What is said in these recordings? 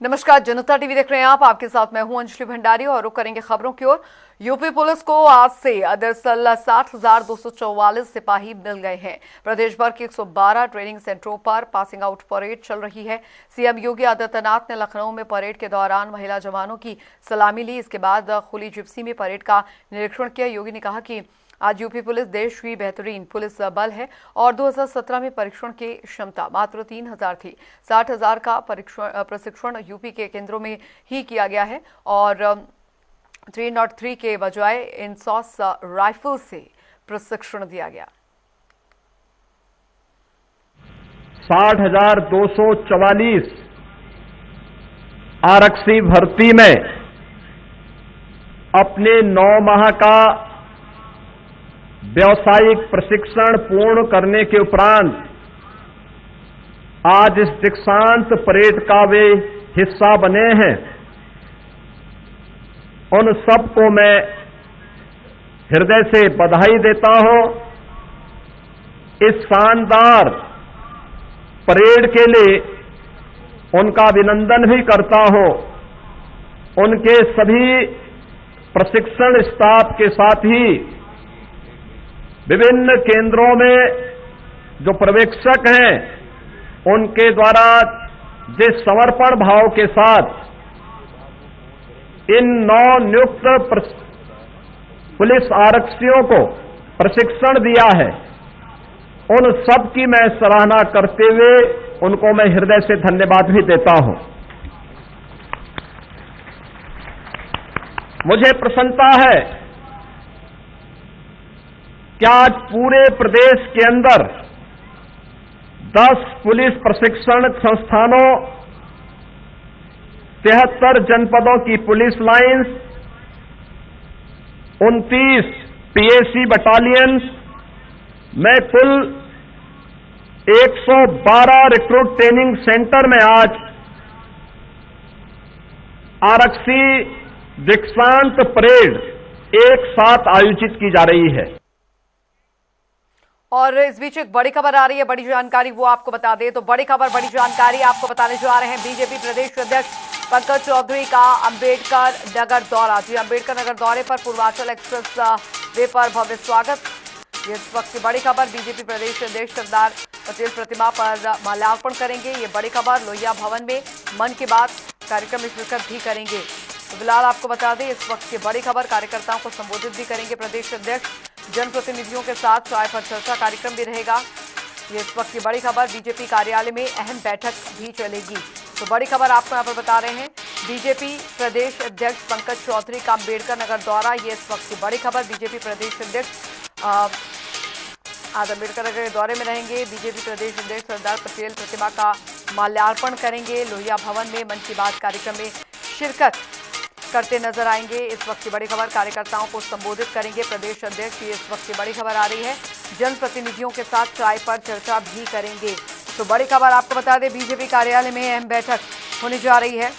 नमस्कार, जनता टीवी देख रहे हैं आप। आपके साथ मैं हूं अंजलि भंडारी और रुक करेंगे खबरों की ओर। यूपी पुलिस को आज से दरअसल 60,244 सिपाही मिल गए हैं। प्रदेश भर के 112 ट्रेनिंग सेंटरों पर पासिंग आउट परेड चल रही है। सीएम योगी आदित्यनाथ ने लखनऊ में परेड के दौरान महिला जवानों की सलामी ली। इसके बाद खुली जिप्सी में परेड का निरीक्षण किया। योगी ने कहा कि आज यूपी पुलिस देश की बेहतरीन पुलिस बल है और 2017 में परीक्षण की क्षमता मात्र 3,000 थी। 60,000 का प्रशिक्षण यूपी के केंद्रों में ही किया गया है और 303 के बजाय इंसॉस राइफल से प्रशिक्षण दिया गया। 60,244 आरक्षी भर्ती में अपने 9 माह का व्यावसायिक प्रशिक्षण पूर्ण करने के उपरांत आज इस दीक्षांत परेड का वे हिस्सा बने हैं। उन सबको मैं हृदय से बधाई देता हूं। इस शानदार परेड के लिए उनका अभिनंदन भी करता हूं। उनके सभी प्रशिक्षण स्टाफ के साथ ही विभिन्न केंद्रों में जो पर्यवेक्षक हैं उनके द्वारा जिस समर्पण भाव के साथ इन नवनियुक्त पुलिस आरक्षियों को प्रशिक्षण दिया है, उन सब की मैं सराहना करते हुए उनको मैं हृदय से धन्यवाद भी देता हूं। मुझे प्रसन्नता है कि आज पूरे प्रदेश के अंदर 10 पुलिस प्रशिक्षण संस्थानों, 73 जनपदों की पुलिस लाइंस, 29 पीएसी बटालियंस में कुल 112 रिक्रूट ट्रेनिंग सेंटर में आज आरक्षी दीक्षांत परेड एक साथ आयोजित की जा रही है। और इस बीच एक बड़ी खबर आ रही है, बड़ी जानकारी वो आपको बता दें तो बड़ी खबर, बड़ी जानकारी आपको बताने जा रहे हैं। बीजेपी प्रदेश अध्यक्ष पंकज चौधरी का अंबेडकर नगर दौरा। जी, अंबेडकर नगर दौरे पर पूर्वांचल एक्सप्रेस वे पर भव्य स्वागत। ये इस वक्त की बड़ी खबर। बीजेपी प्रदेश अध्यक्ष सरदार पटेल प्रतिमा पर माल्यार्पण करेंगे। ये बड़ी खबर। लोहिया भवन में मन की बात कार्यक्रम में शिरकत भी करेंगे। तो फिलहाल आपको बता दें इस वक्त की बड़ी खबर। कार्यकर्ताओं को संबोधित भी करेंगे प्रदेश अध्यक्ष। जनप्रतिनिधियों के साथ चाय पर चर्चा कार्यक्रम भी रहेगा। ये इस वक्त की बड़ी खबर। बीजेपी कार्यालय में अहम बैठक भी चलेगी। तो बड़ी खबर आपको यहाँ पर बता रहे हैं। बीजेपी प्रदेश अध्यक्ष पंकज चौधरी का अंबेडकर नगर दौरा। ये इस वक्त की बड़ी खबर। बीजेपी प्रदेश अध्यक्ष आज अंबेडकर नगर के दौरे में रहेंगे। बीजेपी प्रदेश अध्यक्ष सरदार पटेल प्रतिमा का माल्यार्पण करेंगे। लोहिया भवन में मन की बात कार्यक्रम में शिरकत करते नजर आएंगे। इस वक्त की बड़ी खबर। कार्यकर्ताओं को संबोधित करेंगे प्रदेश अध्यक्ष। ये इस वक्त की बड़ी खबर आ रही है। जनप्रतिनिधियों के साथ चाय पर चर्चा भी करेंगे। तो बड़ी खबर आपको बता दें, बीजेपी कार्यालय में अहम बैठक होने जा रही है।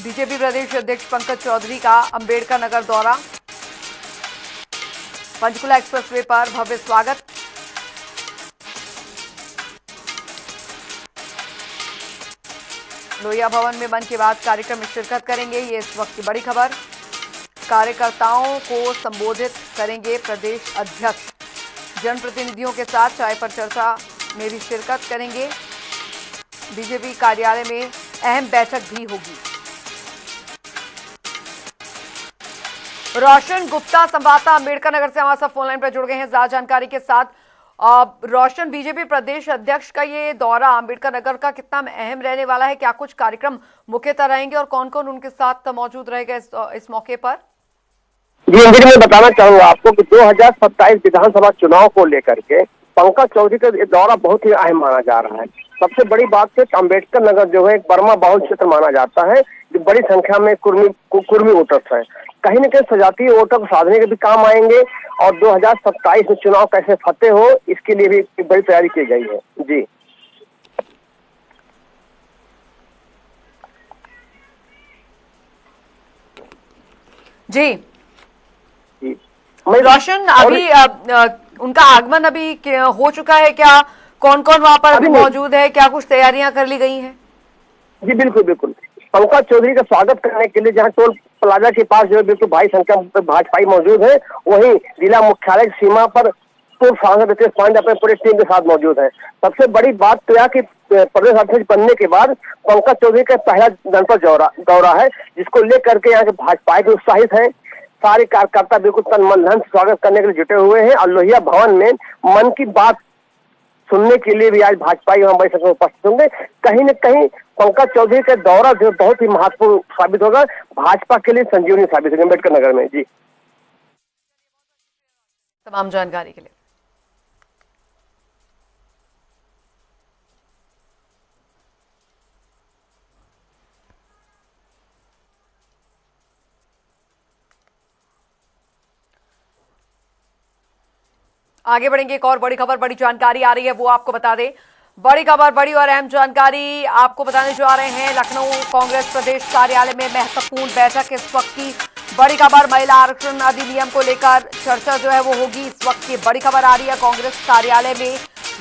बीजेपी प्रदेश अध्यक्ष पंकज चौधरी का अंबेडकर नगर दौरा। पंचकुला एक्सप्रेसवे पर भव्य स्वागत। लोहिया भवन में मन की बात कार्यक्रम में शिरकत करेंगे। ये इस वक्त की बड़ी खबर। कार्यकर्ताओं को संबोधित करेंगे प्रदेश अध्यक्ष। जनप्रतिनिधियों के साथ चाय पर चर्चा में भी शिरकत करेंगे। बीजेपी कार्यालय में अहम बैठक भी होगी। रोशन गुप्ता संवाददाता अंबेडकर नगर से हमारे साथ फोन लाइन पर जुड़ गए हैं ज्यादा जानकारी के साथ। रोशन, बीजेपी प्रदेश अध्यक्ष का ये दौरा अम्बेडकर नगर का कितना अहम रहने वाला है? क्या कुछ कार्यक्रम मुख्यतः रहेंगे और कौन कौन उनके साथ मौजूद रहेगा इस मौके पर? जी अंजलि, मैं बताना चाहूंगा आपको कि 2027 विधानसभा चुनाव को लेकर के पंकज चौधरी का दौरा बहुत ही अहम माना जा रहा है। सबसे बड़ी बात है कि अम्बेडकर नगर जो है एक बर्मा बाहुल क्षेत्र माना जाता है, जो बड़ी संख्या में कुर्मी वोटर्स है। कहीं न कहीं सजातीय वोटर को साधने के भी काम आएंगे और 2027 में चुनाव कैसे फतेह हो इसके लिए भी एक बड़ी तैयारी की गई है। जी जी रोशन, अभी उनका आगमन अभी हो चुका है क्या? कौन कौन वहां पर अभी मौजूद है? क्या कुछ तैयारियां कर ली गई हैं? जी बिल्कुल बिल्कुल। पंकज चौधरी का स्वागत करने के लिए जहां टोल प्लाजा के पास जो है बिल्कुल भारी संख्या में भाजपाई मौजूद है, वहीं जिला मुख्यालय की सीमा पर पूर्व सांसद रितेश पांडे अपने पूरी टीम के साथ मौजूद है। सबसे बड़ी बात तो यह कि प्रदेश अध्यक्ष बनने के बाद पंकज चौधरी का पहला जनपद दौरा है, जिसको लेकर के यहाँ के भाजपा के उत्साहित है। सारे कार्यकर्ता बिल्कुल तन मन धन से स्वागत करने के लिए जुटे हुए हैं और लोहिया भवन में मन की बात सुनने के लिए भी आज भाजपा वहां बड़ी संख्या में उपस्थित होंगे। कहीं न कहीं पंकज चौधरी का दौरा जो बहुत ही महत्वपूर्ण साबित होगा, भाजपा के लिए संजीवनी साबित होगी अम्बेडकर नगर में। जी, तमाम जानकारी के लिए। आगे बढ़ेंगे, एक और बड़ी खबर, बड़ी जानकारी आ रही है, वो आपको बता दें। बड़ी खबर, बड़ी और अहम जानकारी आपको बताने जा रहे हैं। लखनऊ कांग्रेस प्रदेश कार्यालय में महत्वपूर्ण बैठक इस वक्त की बड़ी खबर। महिला आरक्षण अधिनियम को लेकर चर्चा जो है वो होगी। इस वक्त की बड़ी खबर आ रही है, कांग्रेस कार्यालय में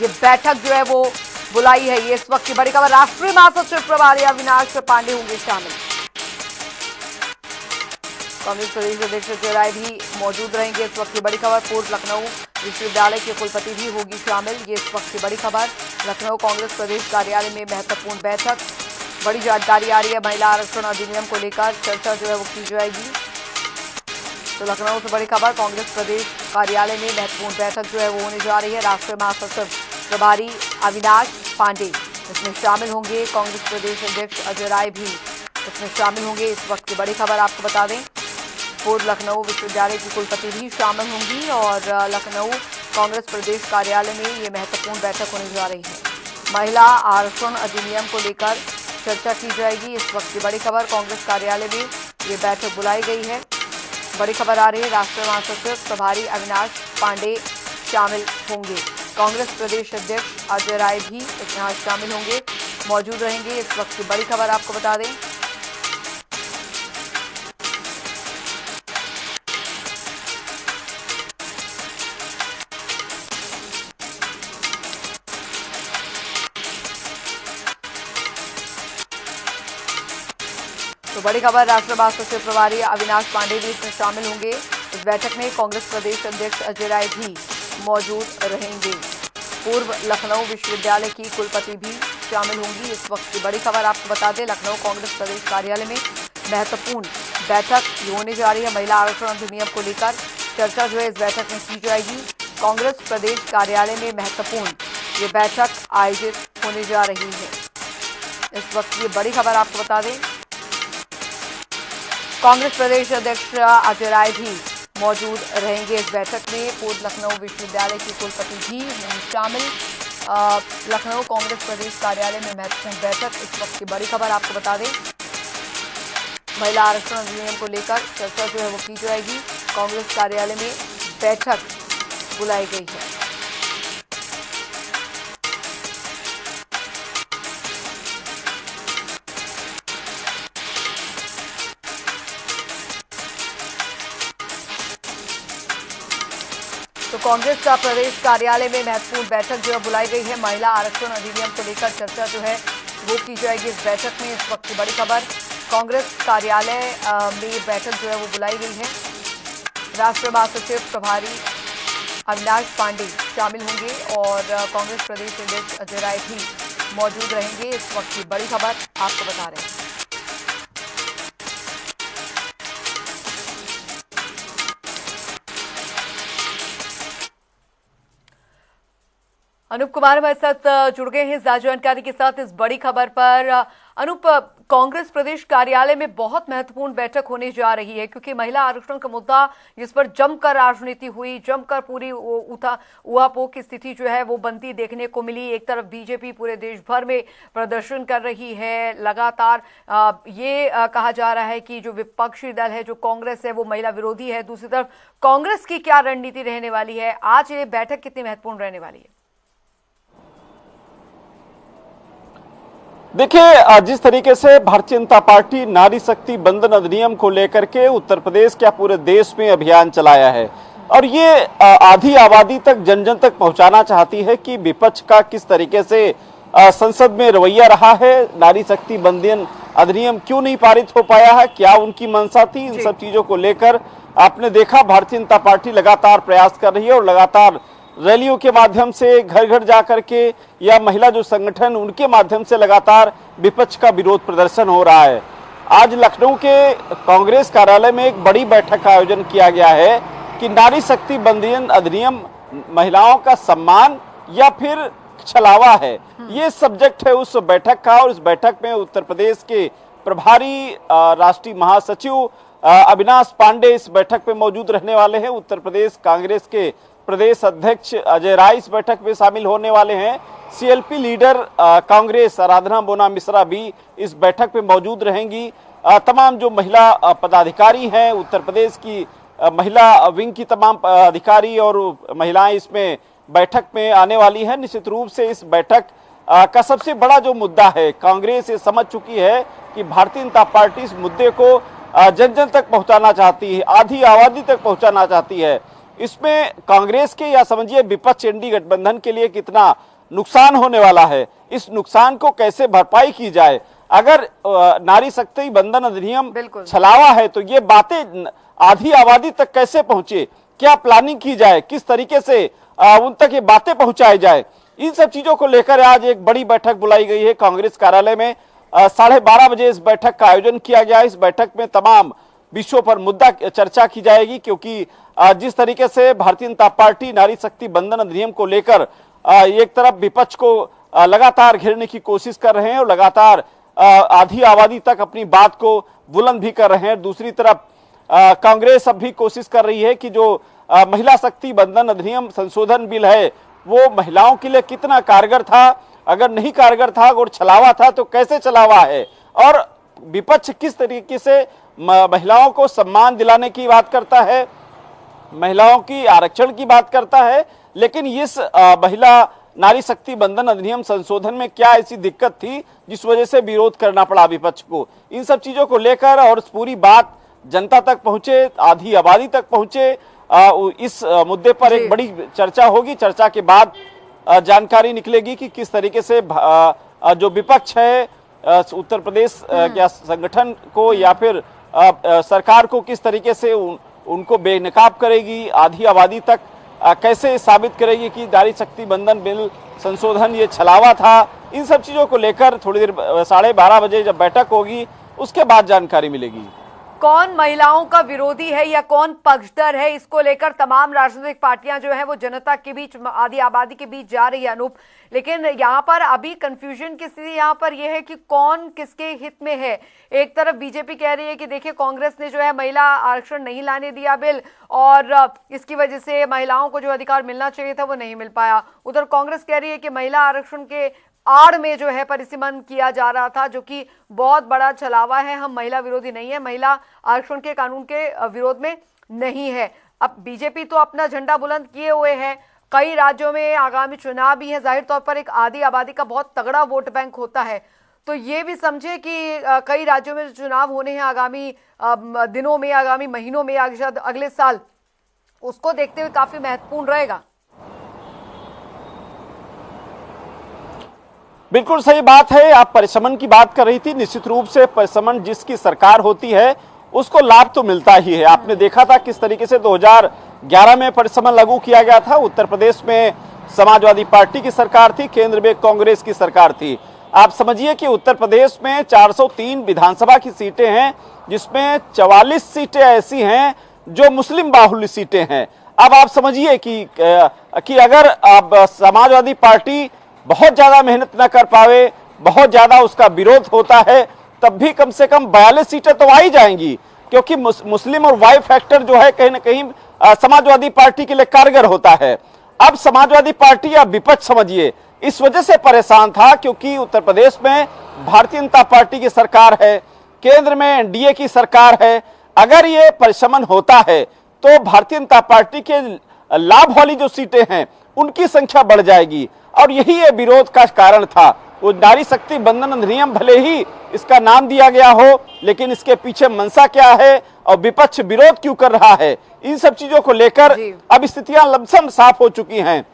ये बैठक जो है वो बुलाई है। ये इस वक्त की बड़ी खबर। राष्ट्रीय महासचिव प्रभारी अविनाश पांडे होंगे शामिल। कांग्रेस प्रदेश अध्यक्ष अजय राय भी मौजूद रहेंगे। इस वक्त की बड़ी खबर। पूर्व लखनऊ विश्वविद्यालय के कुलपति भी होगी शामिल। ये इस वक्त की बड़ी खबर। लखनऊ कांग्रेस प्रदेश कार्यालय में महत्वपूर्ण बैठक, बड़ी जानकारी आ रही है। महिला आरक्षण अधिनियम को लेकर चर्चा जो है वो की जाएगी। तो लखनऊ से बड़ी खबर, कांग्रेस प्रदेश कार्यालय में महत्वपूर्ण बैठक जो है वो होने जा रही है। राष्ट्रीय महासचिव प्रभारी अविनाश पांडे इसमें शामिल होंगे। कांग्रेस प्रदेश अध्यक्ष अजय राय भी इसमें शामिल होंगे। इस वक्त की बड़ी खबर आपको बता दें। पूर्व लखनऊ विश्वविद्यालय की कुलपति भी शामिल होंगी और लखनऊ कांग्रेस प्रदेश कार्यालय में ये महत्वपूर्ण बैठक होने जा रही है। महिला आरक्षण अधिनियम को लेकर चर्चा की जाएगी। इस वक्त की बड़ी खबर। कांग्रेस कार्यालय में ये बैठक बुलाई गई है। बड़ी खबर आ रही है। राष्ट्रीय महासचिव प्रभारी अविनाश पांडे शामिल होंगे। कांग्रेस प्रदेश अध्यक्ष अजय राय भी इसमें शामिल होंगे, मौजूद रहेंगे। इस वक्त की बड़ी खबर आपको बता दें। तो बड़ी खबर, राष्ट्रीय महासचिव प्रभारी अविनाश पांडे भी इसमें शामिल होंगे। इस बैठक में कांग्रेस प्रदेश अध्यक्ष अजय राय भी मौजूद रहेंगे। पूर्व लखनऊ विश्वविद्यालय की कुलपति भी शामिल होंगी। इस वक्त की बड़ी खबर आपको बता दें। लखनऊ कांग्रेस प्रदेश कार्यालय में महत्वपूर्ण बैठक होने जा रही है। महिला आरक्षण अधिनियम को लेकर चर्चा जो है इस बैठक में की जाएगी। कांग्रेस प्रदेश कार्यालय में महत्वपूर्ण ये बैठक आयोजित होने जा रही है। इस वक्त ये बड़ी खबर आपको बता दें। कांग्रेस प्रदेश अध्यक्ष अजय राय भी मौजूद रहेंगे इस बैठक में। पूर्व लखनऊ विश्वविद्यालय के कुलपति भी शामिल। लखनऊ कांग्रेस प्रदेश कार्यालय में महत्वपूर्ण बैठक, इस वक्त की बड़ी खबर आपको बता दें। महिला आरक्षण अधिनियम को लेकर चर्चा जो है वो की जाएगी। कांग्रेस कार्यालय में बैठक बुलाई गई है। तो कांग्रेस का प्रदेश कार्यालय में महत्वपूर्ण बैठक जो है बुलाई गई है। महिला आरक्षण अधिनियम को लेकर चर्चा जो है वो की जाएगी इस बैठक में। इस वक्त की बड़ी खबर। कांग्रेस कार्यालय में बैठक जो है वो बुलाई गई है। राष्ट्रीय महासचिव प्रभारी अविनाश पांडे शामिल होंगे और कांग्रेस प्रदेश अध्यक्ष अजय राय भी मौजूद रहेंगे। इस वक्त की बड़ी खबर आपको बता रहे हैं। अनूप कुमार हमारे साथ जुड़ गए हैं ज्यादा जानकारी के साथ इस बड़ी खबर पर। अनूप, कांग्रेस प्रदेश कार्यालय में बहुत महत्वपूर्ण बैठक होने जा रही है, क्योंकि महिला आरक्षण का मुद्दा जिस पर जमकर राजनीति हुई, जमकर पूरी उहापोह की स्थिति जो है वो बनती देखने को मिली। एक तरफ बीजेपी पूरे देश भर में प्रदर्शन कर रही है लगातार। ये कहा जा रहा है कि जो विपक्षी दल है, जो कांग्रेस है, वो महिला विरोधी है। दूसरी तरफ कांग्रेस की क्या रणनीति रहने वाली है? आज ये बैठक कितनी महत्वपूर्ण रहने वाली है? देखिए, जिस तरीके से भारतीय जनता पार्टी नारी शक्ति बंधन अधिनियम को लेकर के उत्तर प्रदेश क्या पूरे देश में अभियान चलाया है और ये आधी आबादी तक, जन जन तक पहुंचाना चाहती है कि विपक्ष का किस तरीके से संसद में रवैया रहा है? नारी शक्ति बंधन अधिनियम क्यों नहीं पारित हो पाया है? क्या उनकी मंशा थी? इन सब चीजों को लेकर आपने देखा भारतीय जनता पार्टी लगातार प्रयास कर रही है और लगातार रैलियों के माध्यम से, घर घर जाकर के, या महिला जो संगठन उनके माध्यम से लगातार विपक्ष का विरोध प्रदर्शन हो रहा है। आज लखनऊ के कांग्रेस कार्यालय में एक बड़ी बैठक का आयोजन किया गया है कि नारी शक्ति बंधन अधिनियम महिलाओं का सम्मान या फिर छलावा है, ये सब्जेक्ट है उस बैठक का। और इस बैठक में उत्तर प्रदेश के प्रभारी राष्ट्रीय महासचिव अविनाश पांडे इस बैठक में मौजूद रहने वाले हैं। उत्तर प्रदेश कांग्रेस के प्रदेश अध्यक्ष अजय राय इस बैठक में शामिल होने वाले हैं। सीएलपी लीडर कांग्रेस आराधना मोना मिश्रा भी इस बैठक में मौजूद रहेंगी। तमाम जो महिला पदाधिकारी हैं, उत्तर प्रदेश की महिला विंग की तमाम अधिकारी और महिलाएं इसमें बैठक में आने वाली हैं। निश्चित रूप से इस बैठक का सबसे बड़ा जो मुद्दा है, कांग्रेस ये समझ चुकी है कि भारतीय जनता पार्टी इस मुद्दे को जन जन तक पहुंचाना चाहती है, आधी आबादी तक पहुंचाना चाहती है। इसमें कांग्रेस के या समझिए विपक्ष एनडीए गठबंधन के लिए कितना नुकसान होने वाला है, इस नुकसान को कैसे भरपाई की जाए। अगर नारी शक्ति बंधन अधिनियम छलावा है तो ये बातें आधी आबादी तक कैसे पहुंचे, क्या प्लानिंग की जाए, किस तरीके से उन तक ये बातें पहुंचाई जाए, इन सब चीजों को लेकर आज एक बड़ी बैठक बुलाई गई है कांग्रेस कार्यालय में। 12:30 बजे इस बैठक का आयोजन किया गया। इस बैठक में तमाम विषयों पर मुद्दा चर्चा की जाएगी, क्योंकि जिस तरीके से भारतीय जनता पार्टी नारी शक्ति बंधन अधिनियम को लेकर एक तरफ विपक्ष को लगातार घेरने की कोशिश कर रहे हैं और लगातार आधी आबादी तक अपनी बात को बुलंद भी कर रहे हैं, दूसरी तरफ कांग्रेस अब भी कोशिश कर रही है कि जो महिला शक्ति बंधन अधिनियम संशोधन बिल है वो महिलाओं के लिए कितना कारगर था, अगर नहीं कारगर था और छलावा था तो कैसे छलावा है, और विपक्ष किस तरीके से महिलाओं को सम्मान दिलाने की बात करता है, महिलाओं की आरक्षण की बात करता है, लेकिन इस महिला नारी शक्ति बंधन अधिनियम संशोधन में क्या ऐसी दिक्कत थी जिस वजह से विरोध करना पड़ा विपक्ष को। इन सब चीजों को लेकर और पूरी बात जनता तक पहुंचे, आधी आबादी तक पहुंचे, इस मुद्दे पर एक बड़ी चर्चा होगी। चर्चा के बाद जानकारी निकलेगी कि किस तरीके से जो विपक्ष है उत्तर प्रदेश या संगठन को या फिर सरकार को किस तरीके से उनको बेनकाब करेगी, आधी आबादी तक कैसे साबित करेगी कि नारी शक्ति बंधन बिल संशोधन ये छलावा था। इन सब चीजों को लेकर थोड़ी देर 12:30 बजे जब बैठक होगी उसके बाद जानकारी मिलेगी। कौन महिलाओं का विरोधी है या कौन पक्षधर है, इसको लेकर तमाम राजनीतिक पार्टियां जो है वो जनता के बीच, आधी आबादी के बीच जा रही है अनूप। लेकिन यहाँ पर अभी कंफ्यूजन की स्थिति यहाँ पर यह है कि कौन किसके हित में है। एक तरफ बीजेपी कह रही है कि देखिए कांग्रेस ने जो है महिला आरक्षण नहीं लाने दिया बिल और इसकी वजह से महिलाओं को जो अधिकार मिलना चाहिए था वो नहीं मिल पाया। उधर कांग्रेस कह रही है कि महिला आरक्षण के आड़ में जो है परिसीमन किया जा रहा था, जो कि बहुत बड़ा छलावा है। हम महिला विरोधी नहीं है, महिला आरक्षण के कानून के विरोध में नहीं है। अब बीजेपी तो अपना झंडा बुलंद किए हुए है, कई राज्यों में आगामी चुनाव भी है, जाहिर तौर पर एक आधी आबादी का बहुत तगड़ा वोट बैंक होता है। तो ये भी समझे कि कई राज्यों में चुनाव होने हैं आगामी दिनों में, आगामी महीनों में, अगले साल, उसको देखते हुए काफी महत्वपूर्ण रहेगा। बिल्कुल सही बात है। आप परिसमन की बात कर रही थी, निश्चित रूप से परिसमन जिसकी सरकार होती है उसको लाभ तो मिलता ही है। आपने देखा था किस तरीके से 2011 में परिसमन लागू किया गया था। उत्तर प्रदेश में समाजवादी पार्टी की सरकार थी, केंद्र में कांग्रेस की सरकार थी। आप समझिए कि उत्तर प्रदेश में 403 विधानसभा की सीटें हैं, जिसमें 44 सीटें ऐसी हैं जो मुस्लिम बाहुल्य सीटें हैं। अब आप समझिए कि अगर अब समाजवादी पार्टी बहुत ज्यादा मेहनत न कर पावे, बहुत ज्यादा उसका विरोध होता है, तब भी कम से कम 42 सीटें तो आ ही जाएंगी, क्योंकि मुस्लिम और वाई फैक्टर जो है कहीं ना कहीं समाजवादी पार्टी के लिए कारगर होता है। अब समाजवादी पार्टी या विपक्ष समझिए इस वजह से परेशान था क्योंकि उत्तर प्रदेश में भारतीय जनता पार्टी की सरकार है, केंद्र में एनडीए की सरकार है। अगर ये परिसमन होता है तो भारतीय जनता पार्टी के लाभ वाली जो सीटें हैं उनकी संख्या बढ़ जाएगी, और यही ये विरोध का कारण था। वो नारी शक्ति बंधन अधिनियम भले ही इसका नाम दिया गया हो, लेकिन इसके पीछे मंशा क्या है और विपक्ष विरोध क्यों कर रहा है, इन सब चीजों को लेकर अब स्थितियां लमसम साफ हो चुकी हैं।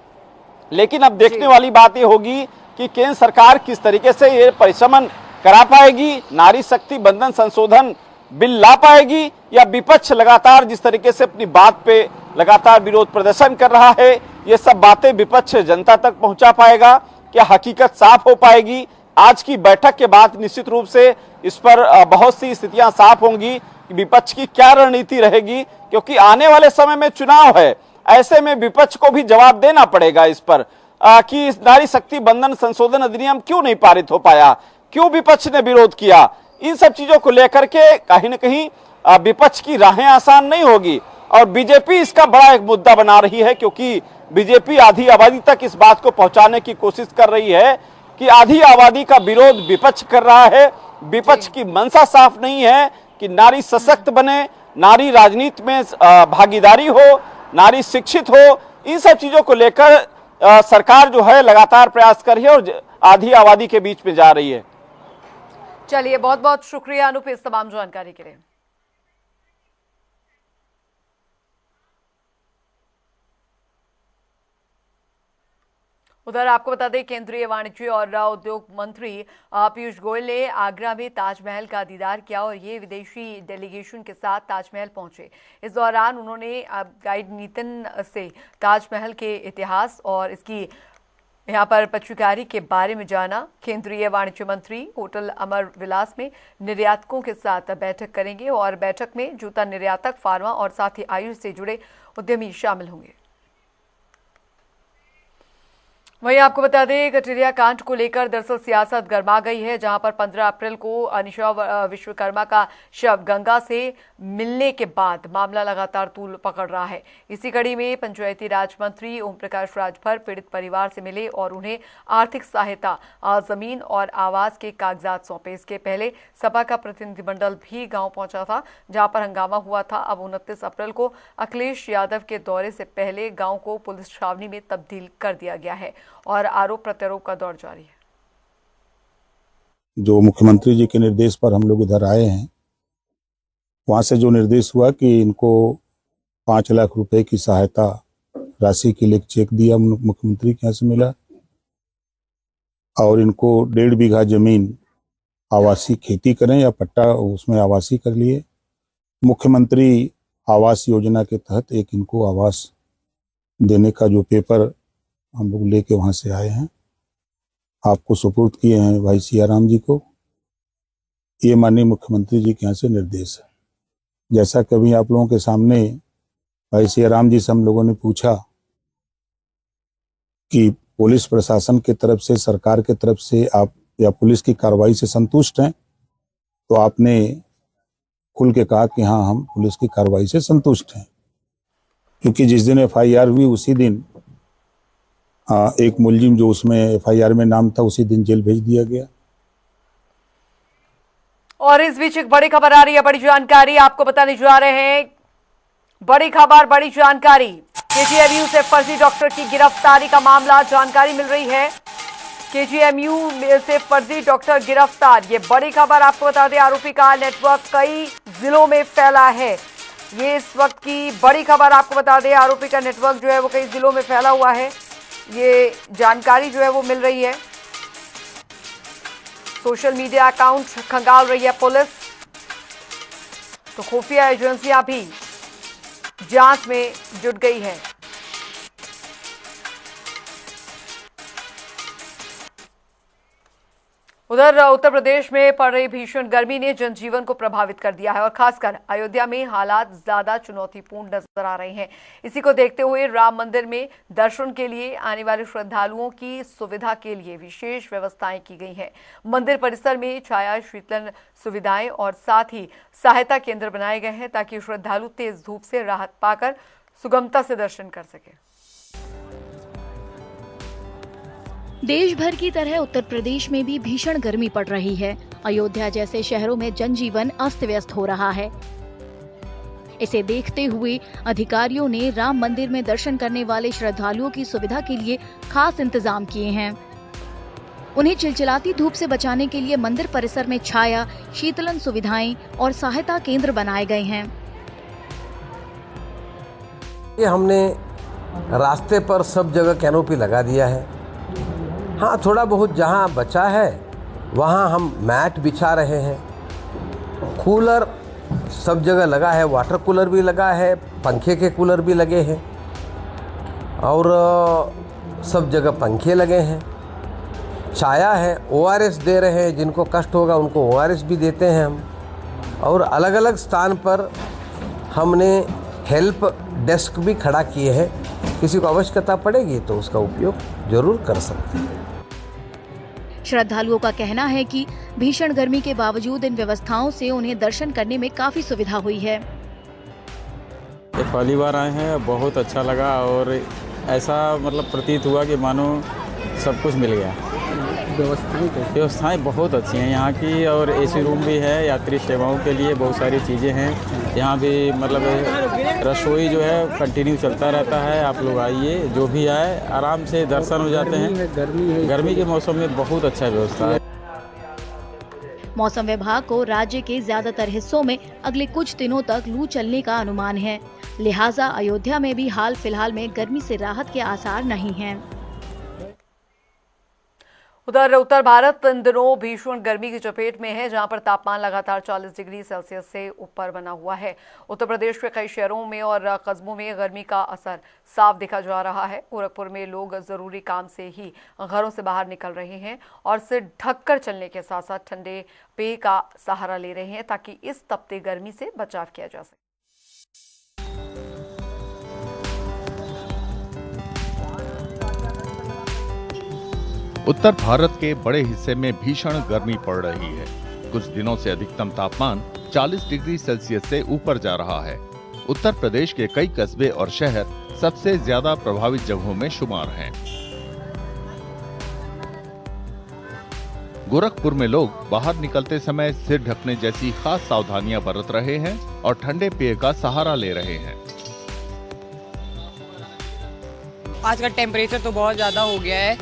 लेकिन अब देखने वाली बात ये होगी कि केंद्र सरकार किस तरीके से ये परिशमन करा पाएगी, नारी शक्ति बंधन संशोधन बिल ला पाएगी, या विपक्ष लगातार जिस तरीके से अपनी बात पे लगातार विरोध प्रदर्शन कर रहा है, ये सब बातें विपक्ष जनता तक पहुंचा पाएगा, क्या हकीकत साफ हो पाएगी। आज की बैठक के बाद निश्चित रूप से इस पर बहुत सी स्थितियां साफ होंगी कि विपक्ष की क्या रणनीति रहेगी, क्योंकि आने वाले समय में चुनाव है। ऐसे में विपक्ष को भी जवाब देना पड़ेगा इस पर कि नारी शक्ति बंधन संशोधन अधिनियम क्यों नहीं पारित हो पाया, क्यों विपक्ष ने विरोध किया। इन सब चीजों को लेकर के कहीं न कहीं विपक्ष की राहें आसान नहीं होगी और बीजेपी इसका बड़ा एक मुद्दा बना रही है, क्योंकि बीजेपी आधी आबादी तक इस बात को पहुंचाने की कोशिश कर रही है कि आधी आबादी का विरोध विपक्ष कर रहा है। विपक्ष की मंशा साफ नहीं है कि नारी सशक्त बने, नारी राजनीति में भागीदारी हो, नारी शिक्षित हो। इन सब चीजों को लेकर सरकार जो है लगातार प्रयास कर रही है और आधी आबादी के बीच में जा रही है। चलिए, बहुत बहुत शुक्रिया अनूप इस तमाम जानकारी के लिए। उधर आपको बता दें, केंद्रीय वाणिज्य और उद्योग मंत्री पीयूष गोयल ने आगरा में ताजमहल का दीदार किया और ये विदेशी डेलीगेशन के साथ ताजमहल पहुंचे। इस दौरान उन्होंने गाइड नितिन से ताजमहल के इतिहास और इसकी यहाँ पर पत्रकारी के बारे में जाना। केंद्रीय वाणिज्य मंत्री होटल अमर विलास में निर्यातकों के साथ बैठक करेंगे और बैठक में जूता निर्यातक, फार्मा और साथ ही आयुष से जुड़े उद्यमी शामिल होंगे। वहीं आपको बता दें, कटरिया कांड को लेकर दरअसल सियासत गर्मा गई है, जहां पर 15 अप्रैल को अनिशा विश्वकर्मा का शव गंगा से मिलने के बाद मामला लगातार तूल पकड़ रहा है। इसी कड़ी में पंचायती राज मंत्री ओम प्रकाश राजभर पीड़ित परिवार से मिले और उन्हें आर्थिक सहायता, जमीन और आवास के कागजात सौंपे। इसके पहले सपा का प्रतिनिधिमंडल भी गाँव पहुंचा था, जहाँ पर हंगामा हुआ था। अब 29 अप्रैल को अखिलेश यादव के दौरे से पहले गाँव को पुलिस छावनी में तब्दील कर दिया गया है और आरोप प्रत्यारोप का दौर जारी है। जो मुख्यमंत्री जी के निर्देश पर हम लोग इधर आए हैं, वहां से जो निर्देश हुआ कि इनको 5 लाख रुपए की सहायता राशि के लिए चेक दिया, मुख्यमंत्री के यहाँ से मिला, और इनको 1.5 बीघा जमीन आवासीय खेती करें या पट्टा उसमें आवासीय कर लिए। मुख्यमंत्री आवास योजना के तहत एक इनको आवास देने का जो पेपर हम लोग लेके वहां से आए हैं, आपको सुपुर्द किए हैं भाई सियाराम जी को। ये माननीय मुख्यमंत्री जी के यहाँ से निर्देश है। जैसा कभी आप लोगों के सामने भाई सियाराम जी से हम लोगों ने पूछा कि पुलिस प्रशासन की तरफ से, सरकार की तरफ से आप या पुलिस की कार्रवाई से संतुष्ट हैं, तो आपने खुल के कहा कि हाँ, हम पुलिस की कार्रवाई से संतुष्ट हैं, क्योंकि जिस दिन FIR हुई उसी दिन एक मुलजिम जो उसमें FIR में नाम था उसी दिन जेल भेज दिया गया। और इस बीच एक बड़ी खबर आ रही है, बड़ी जानकारी आपको बताने जा रहे हैं। बड़ी खबर, बड़ी जानकारी, KGMU से फर्जी डॉक्टर की गिरफ्तारी का मामला, जानकारी मिल रही है। KGMU से फर्जी डॉक्टर गिरफ्तार, ये बड़ी खबर आपको बता दें। आरोपी का नेटवर्क कई जिलों में फैला है, ये इस वक्त की बड़ी खबर आपको बता दें। आरोपी का नेटवर्क जो है वो कई जिलों में फैला हुआ है, ये जानकारी जो है वो मिल रही है। सोशल मीडिया अकाउंट खंगाल रही है पुलिस, तो खुफिया एजेंसियां भी जांच में जुट गई है। उधर उत्तर प्रदेश में पड़ रही भीषण गर्मी ने जनजीवन को प्रभावित कर दिया है और खासकर अयोध्या में हालात ज्यादा चुनौतीपूर्ण नजर आ रहे हैं। इसी को देखते हुए राम मंदिर में दर्शन के लिए आने वाले श्रद्धालुओं की सुविधा के लिए विशेष व्यवस्थाएं की गई हैं। मंदिर परिसर में छाया शीतलन सुविधाएं और साथ ही सहायता केंद्र बनाए गए हैं ताकि श्रद्धालु तेज धूप से राहत पाकर सुगमता से दर्शन कर सके। देश भर की तरह उत्तर प्रदेश में भी भीषण गर्मी पड़ रही है। अयोध्या जैसे शहरों में जनजीवन अस्त व्यस्त हो रहा है। इसे देखते हुए अधिकारियों ने राम मंदिर में दर्शन करने वाले श्रद्धालुओं की सुविधा के लिए खास इंतजाम किए हैं। उन्हें चिलचिलाती धूप से बचाने के लिए मंदिर परिसर में छाया, शीतलन सुविधाएं और सहायता केंद्र बनाए गए हैं। हमने रास्ते पर सब जगह कैनोपी लगा दिया है। हाँ, थोड़ा बहुत जहाँ बचा है वहाँ हम मैट बिछा रहे हैं। कूलर सब जगह लगा है, वाटर कूलर भी लगा है, पंखे के कूलर भी लगे हैं और सब जगह पंखे लगे हैं। छाया है, ORS दे रहे हैं, जिनको कष्ट होगा उनको ORS भी देते हैं हम। और अलग अलग स्थान पर हमने हेल्प डेस्क भी खड़ा किए हैं, किसी को आवश्यकता पड़ेगी तो उसका उपयोग जरूर कर सकते हैं। श्रद्धालुओं का कहना है कि भीषण गर्मी के बावजूद इन व्यवस्थाओं से उन्हें दर्शन करने में काफी सुविधा हुई है। ये पहली बार आए हैं, बहुत अच्छा लगा और ऐसा मतलब प्रतीत हुआ कि मानो सब कुछ मिल गया। व्यवस्थाएं बहुत अच्छी हैं यहाँ की और AC रूम भी है, यात्री सेवाओं के लिए बहुत सारी चीज़ें हैं। यहाँ भी मतलब रसोई जो है कंटिन्यू चलता रहता है। आप लोग आइए, जो भी आए आराम से दर्शन हो जाते हैं। गर्मी के मौसम में बहुत अच्छा व्यवस्था है। मौसम विभाग को राज्य के ज्यादातर हिस्सों में अगले कुछ दिनों तक लू चलने का अनुमान है, लिहाजा अयोध्या में भी हाल फिलहाल में गर्मी से राहत के आसार नहीं हैं। उधर उत्तर भारत इन दिनों भीषण गर्मी की चपेट में है, जहां पर तापमान लगातार 40 डिग्री सेल्सियस से ऊपर बना हुआ है। उत्तर प्रदेश के कई शहरों में और कस्बों में गर्मी का असर साफ देखा जा रहा है। गोरखपुर में लोग जरूरी काम से ही घरों से बाहर निकल रहे हैं और सिर ढककर चलने के साथ साथ ठंडे पेय का सहारा ले रहे हैं ताकि इस तपती गर्मी से बचाव किया जा सके। उत्तर भारत के बड़े हिस्से में भीषण गर्मी पड़ रही है। कुछ दिनों से अधिकतम तापमान 40 डिग्री सेल्सियस से ऊपर जा रहा है। उत्तर प्रदेश के कई कस्बे और शहर सबसे ज्यादा प्रभावित जगहों में शुमार हैं। गोरखपुर में लोग बाहर निकलते समय सिर ढकने जैसी खास सावधानियां बरत रहे हैं और ठंडे पेय का सहारा ले रहे हैं। आज का टेम्परेचर तो बहुत ज़्यादा हो गया है,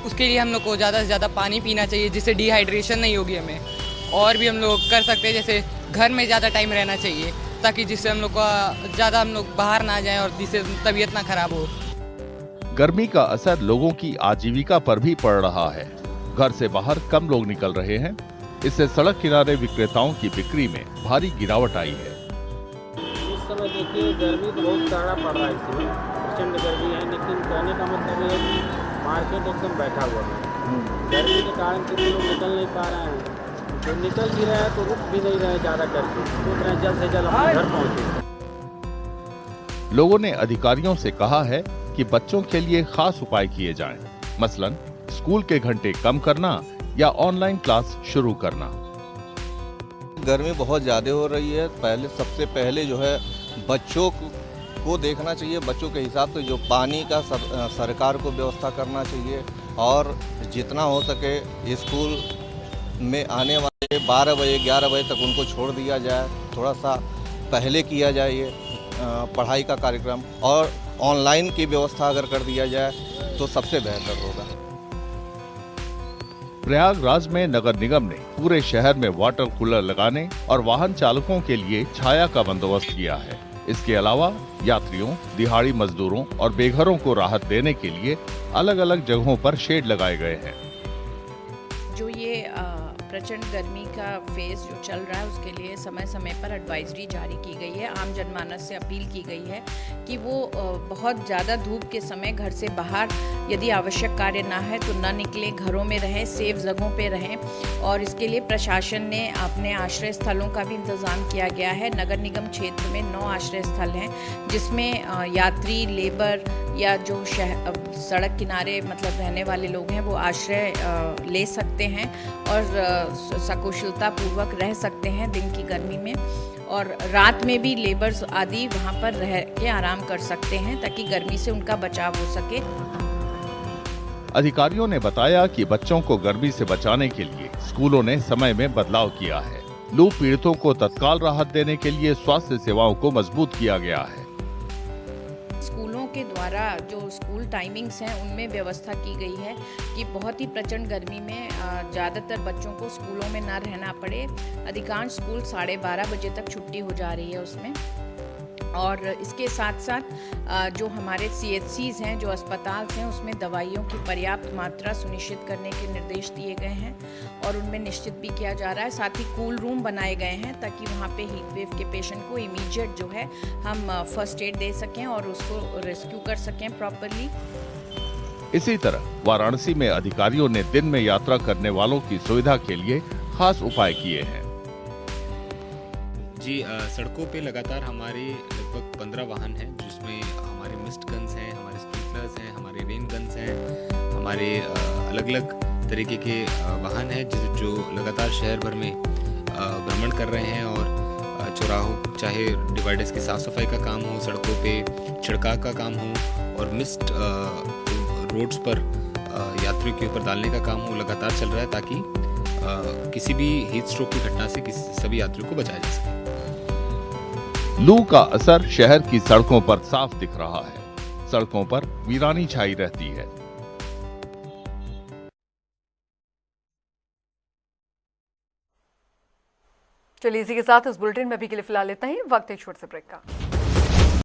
उसके लिए हम लोग को ज़्यादा से ज़्यादा पानी पीना चाहिए, जिससे डिहाइड्रेशन नहीं होगी हमें। और भी हम लोग कर सकते हैं, जैसे घर में ज़्यादा टाइम रहना चाहिए ताकि जिससे हम लोग का ज़्यादा हम लोग बाहर ना जाएं और जिससे तबीयत ना खराब हो। गर्मी का असर लोगों की आजीविका पर भी पड़ रहा है। घर से बाहर कम लोग निकल रहे हैं, इससे सड़क किनारे विक्रेताओं की बिक्री में भारी गिरावट आई है। इस समय देखिए गर्मी तो बहुत कड़ा पड़ रहा है, इसमें प्रचंड गर्मी है, लेकिन कहने का मतलब ये है कि मार्केट एकदम बैठा हुआ है। गर्मी के कारण कितने लोग निकल नहीं पा रहे हैं, जो निकल भी रहे हैं तो रुक भी नहीं रहे ज़्यादा करके, सोच रहे हैं जल्द से जल्द अपने घर पहुँचे। लोगों ने अधिकारियों से कहा है कि बच्चों के लिए खास उपाय किए जाएं, मसलन स्कूल के घंटे कम करना या ऑनलाइन क्लास शुरू करना। गर्मी बहुत ज़्यादा हो रही है। सबसे पहले जो है बच्चों को देखना चाहिए, बच्चों के हिसाब से जो पानी का सरकार को व्यवस्था करना चाहिए और जितना हो सके स्कूल में आने वाले 12 बजे 11 बजे तक उनको छोड़ दिया जाए। थोड़ा सा पहले किया जाए ये पढ़ाई का कार्यक्रम, और ऑनलाइन की व्यवस्था अगर कर दिया जाए तो सबसे बेहतर होगा। प्रयागराज में नगर निगम ने पूरे शहर में वाटर कूलर लगाने और वाहन चालकों के लिए छाया का बंदोबस्त किया है। इसके अलावा यात्रियों, दिहाड़ी मजदूरों और बेघरों को राहत देने के लिए अलग अलग जगहों पर शेड लगाए गए हैं। जो ये प्रचंड गर्मी का फेज जो चल रहा है उसके लिए समय समय पर एडवाइजरी जारी की गई है। आम जनमानस से अपील की गई है कि वो बहुत ज़्यादा धूप के समय घर से बाहर यदि आवश्यक कार्य ना है तो ना निकलें, घरों में रहें, सेफ जगहों पे रहें। और इसके लिए प्रशासन ने अपने आश्रय स्थलों का भी इंतज़ाम किया गया है। नगर निगम क्षेत्र में 9 आश्रय स्थल हैं जिसमें यात्री, लेबर या जो सड़क किनारे मतलब रहने वाले लोग हैं वो आश्रय ले सकते हैं और सकुशलता पूर्वक रह सकते हैं दिन की गर्मी में। और रात में भी लेबर्स आदि वहाँ पर रह के आराम कर सकते हैं ताकि गर्मी से उनका बचाव हो सके। अधिकारियों ने बताया कि बच्चों को गर्मी से बचाने के लिए स्कूलों ने समय में बदलाव किया है। लू पीड़ितों को तत्काल राहत देने के लिए स्वास्थ्य सेवाओं को मजबूत किया गया है। स्कूलों के द्वारा जो स्कूल टाइमिंग्स हैं उनमें व्यवस्था की गई है कि बहुत ही प्रचंड गर्मी में ज़्यादातर बच्चों को स्कूलों में ना रहना पड़े। अधिकांश स्कूल 12:30 बजे तक छुट्टी हो जा रही है उसमें। और इसके साथ साथ जो हमारे CHCs हैं, जो अस्पताल हैं, उसमें दवाइयों की पर्याप्त मात्रा सुनिश्चित करने के निर्देश दिए गए हैं और उनमें निश्चित भी किया जा रहा है। साथ ही कूल रूम बनाए गए हैं ताकि वहाँ पे हीट वेव के पेशेंट को इमीडिएट जो है हम फर्स्ट एड दे सकें और उसको रेस्क्यू कर सकें प्रॉपरली। इसी तरह वाराणसी में अधिकारियों ने दिन में यात्रा करने वालों की सुविधा के लिए खास उपाय किए हैं। जी, सड़कों पे लगातार हमारे लगभग 15 वाहन हैं, जिसमें हमारे मिस्ट गन्स हैं, हमारे स्प्रिंकलर्स हैं, हमारे रेन गन्स हैं, हमारे अलग अलग तरीके के वाहन हैं जो लगातार शहर भर में भ्रमण कर रहे हैं और चौराहों, चाहे डिवाइडर्स की साफ़ सफाई का काम हो, सड़कों पे छिड़काव का काम हो और मिस्ट रोड्स पर यात्रियों के ऊपर डालने का काम हो, लगातार चल रहा है ताकि किसी भी हीट स्ट्रोक की घटना से सभी यात्रियों को बचाया जा सके। लू का असर शहर की सड़कों पर साफ दिख रहा है। सड़कों पर वीरानी छाई रहती है। चलिए इसी के साथ इस बुलेटिन में अभी के लिए फिलहाल इतना ही। वक्त है छोटे से ब्रेक का।